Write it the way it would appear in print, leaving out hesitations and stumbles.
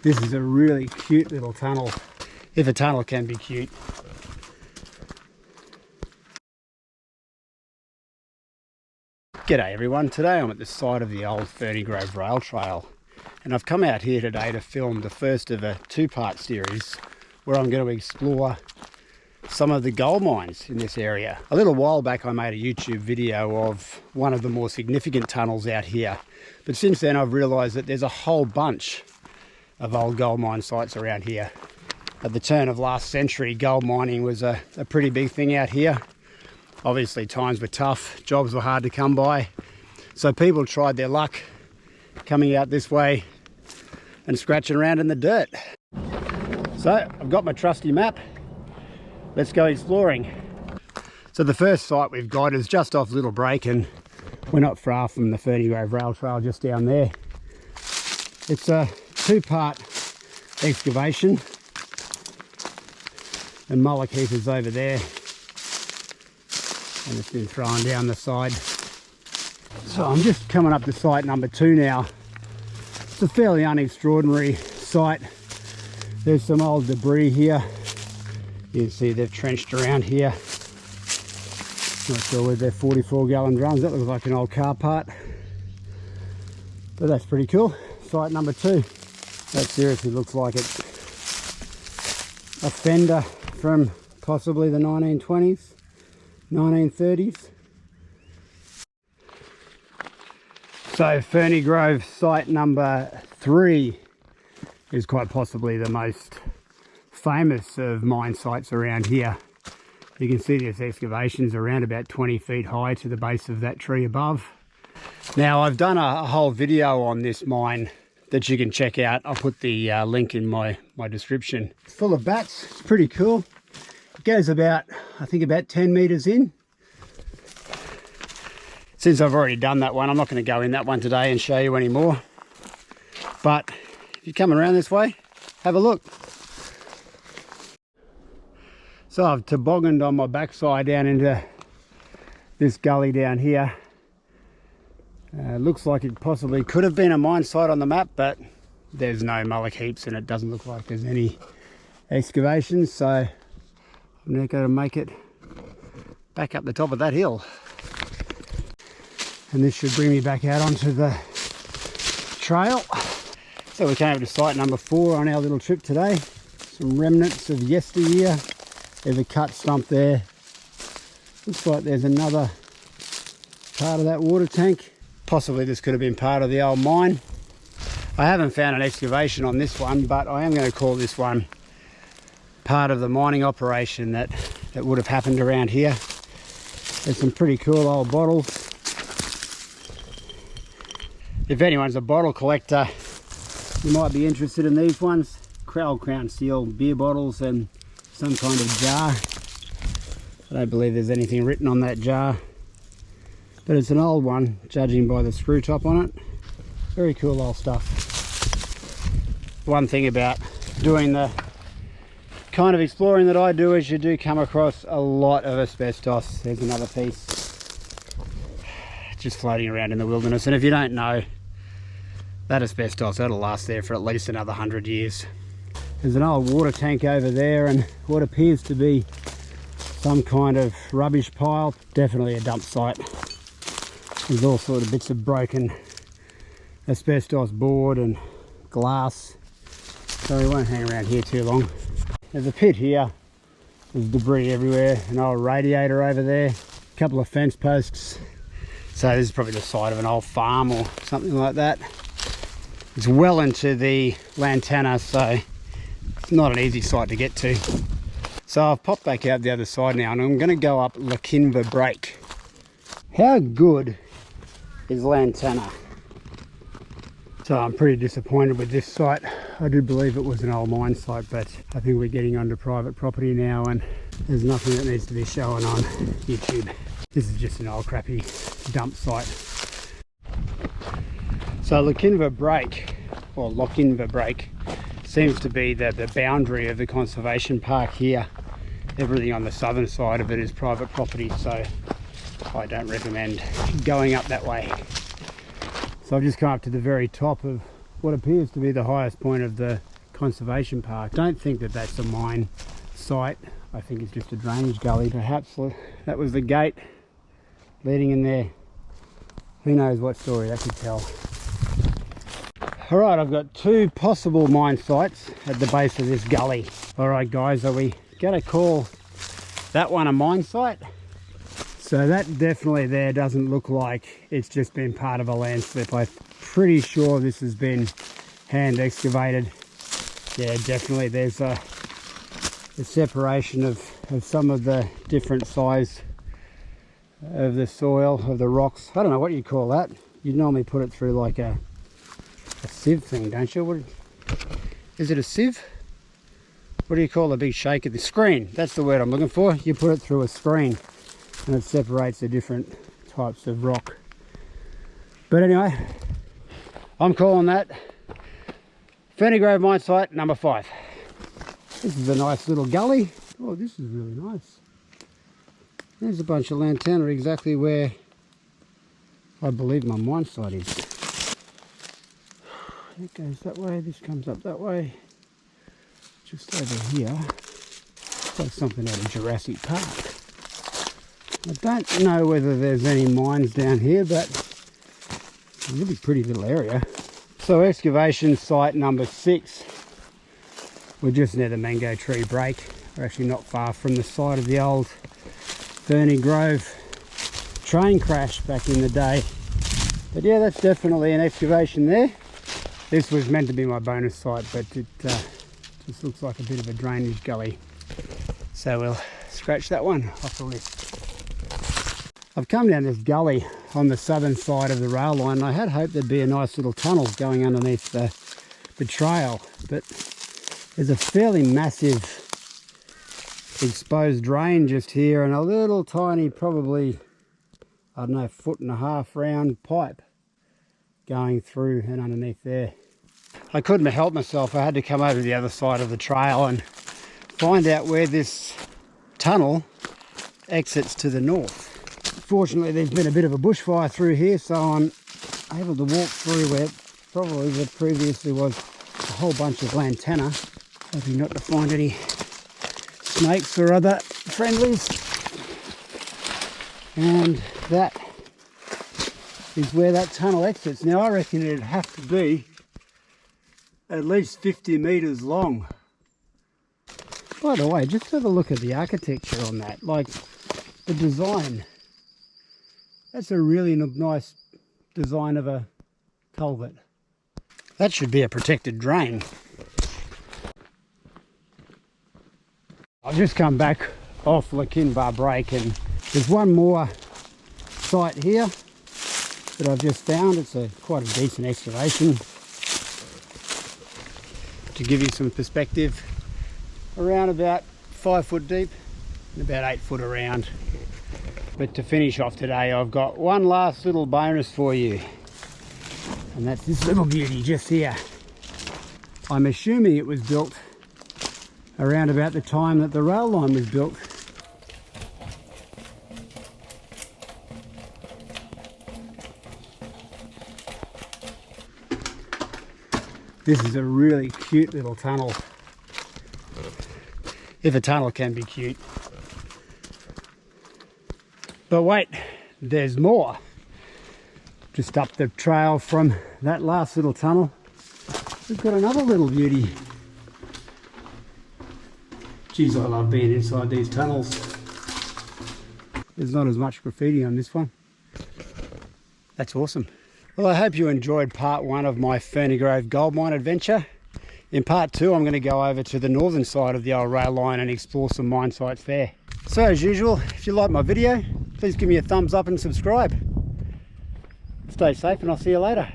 This is a really cute little tunnel, if a tunnel can be cute. G'day everyone, today I'm at the site of the Old Ferny Grove Rail Trail, and I've come out here today to film the first of a two-part series where I'm going to explore some of the gold mines in this area. A little while back I made a YouTube video of one of the more significant tunnels out here, but since then I've realised that there's a whole bunch of old gold mine sites around here. At the turn of last century, gold mining was a pretty big thing out here. Obviously times were tough, jobs were hard to come by, so people tried their luck coming out this way and scratching around in the dirt. So I've got my trusty map, let's go exploring. So the first site we've got is just off Little Break, and we're not far from the Ferny Grove Rail Trail just down there. It's a two-part excavation. The mullock heap is over there, and it's been thrown down the side. So I'm just coming up to site number 2 now. It's a fairly unextraordinary site. There's some old debris here. You can see they've trenched around here. Not sure where they're 44-gallon drums. That looks like an old car part, but that's pretty cool. Site number 2. That seriously looks like it's a fender from possibly the 1920s, 1930s. So Ferny Grove site number 3 is quite possibly the most famous of mine sites around here. You can see this excavation's around about 20 feet high to the base of that tree above. Now I've done a whole video on this mine that you can check out. I'll put the link in my description. It's full of bats, it's pretty cool. It goes about, I think about 10 meters in. Since I've already done that one, I'm not going to go in that one today and show you any more. But if you're coming around this way, have a look. So I've tobogganed on my backside down into this gully down here. Looks like it possibly could have been a mine site on the map, but there's no mullock heaps and it doesn't look like there's any excavations, so I'm now going to make it back up the top of that hill. And this should bring me back out onto the trail. So we came over to site number 4 on our little trip today. Some remnants of yesteryear. There's a cut stump there. Looks like there's another part of that water tank. Possibly this could have been part of the old mine. I haven't found an excavation on this one, but I am going to call this one part of the mining operation that would have happened around here. There's some pretty cool old bottles. If anyone's a bottle collector, you might be interested in these ones. Old Crown Seal beer bottles and some kind of jar. I don't believe there's anything written on that jar, but it's an old one, judging by the screw top on it. Very cool old stuff. One thing about doing the kind of exploring that I do is you do come across a lot of asbestos. There's another piece just floating around in the wilderness, and if you don't know, that asbestos, that'll last there for at least another 100 years. There's an old water tank over there and what appears to be some kind of rubbish pile. Definitely a dump site. There's all sorts of bits of broken asbestos board and glass, so we won't hang around here too long. There's a pit here, there's debris everywhere, an old radiator over there, a couple of fence posts. So this is probably the site of an old farm or something like that. It's well into the lantana, so it's not an easy site to get to. So I've popped back out the other side now and I'm going to go up Lachinver Break. How good is lantana? So I'm pretty disappointed with this site. I do believe it was an old mine site, but I think we're getting onto private property now and there's nothing that needs to be shown on YouTube. This is just an old crappy dump site. So Lachinver Break, or Lachinver Break, seems to be the boundary of the conservation park here. Everything on the southern side of it is private property, so I don't recommend going up that way. So I've just come up to the very top of what appears to be the highest point of the conservation park. Don't think that that's a mine site. I think it's just a drainage gully. Perhaps that was the gate leading in there. Who knows what story that could tell. Alright, I've got two possible mine sites at the base of this gully. Alright guys, are we going to call that one a mine site? So that definitely there doesn't look like it's just been part of a landslip. I'm pretty sure this has been hand excavated. Yeah, definitely there's a separation of some of the different size of the soil, of the rocks. I don't know what you call that. You'd normally put it through like a sieve thing, don't you? What is it, a sieve? What do you call a big shaker? The screen, that's the word I'm looking for. You put it through a screen and it separates the different types of rock. But anyway, I'm calling that Ferny Grove mine site number 5. This is a nice little gully. Oh, this is really nice. There's a bunch of lantana exactly where I believe my mine site is. It goes that way, this comes up that way. Just over here. It's like something out of Jurassic Park. I don't know whether there's any mines down here, but it's a really pretty little area. So excavation site number 6. We're just near the mango tree break. We're actually not far from the site of the old Ferny Grove train crash back in the day. But yeah, that's definitely an excavation there. This was meant to be my bonus site, but it just looks like a bit of a drainage gully. So we'll scratch that one off the list. I've come down this gully on the southern side of the rail line, and I had hoped there'd be a nice little tunnel going underneath the trail, but there's a fairly massive exposed drain just here and a little tiny, probably, I don't know, 1.5 foot round pipe going through and underneath there. I couldn't help myself. I had to come over to the other side of the trail and find out where this tunnel exits to the north. Fortunately, there's been a bit of a bushfire through here, so I'm able to walk through where probably there previously was a whole bunch of lantana. Hoping not to find any snakes or other friendlies. And that is where that tunnel exits. Now I reckon it'd have to be at least 50 metres long. By the way, just have a look at the architecture on that, like the design. That's a really nice design of a culvert. That should be a protected drain. I've just come back off Lakinbar break and there's one more site here that I've just found. It's quite a decent excavation. To give you some perspective, around about 5 foot deep and about 8 foot around. But to finish off today, I've got one last little bonus for you, and that's this little beauty just here. I'm assuming it was built around about the time that the rail line was built. This is a really cute little tunnel. If a tunnel can be cute. But wait, there's more. Just up the trail from that last little tunnel, we've got another little beauty. Geez, I love being inside these tunnels. There's not as much graffiti on this one. That's awesome. Well, I hope you enjoyed part 1 of my Ferny Grove gold mine adventure. In part 2, I'm going to go over to the northern side of the old rail line and explore some mine sites there. So as usual, if you like my video, please give me a thumbs up and subscribe. Stay safe and I'll see you later.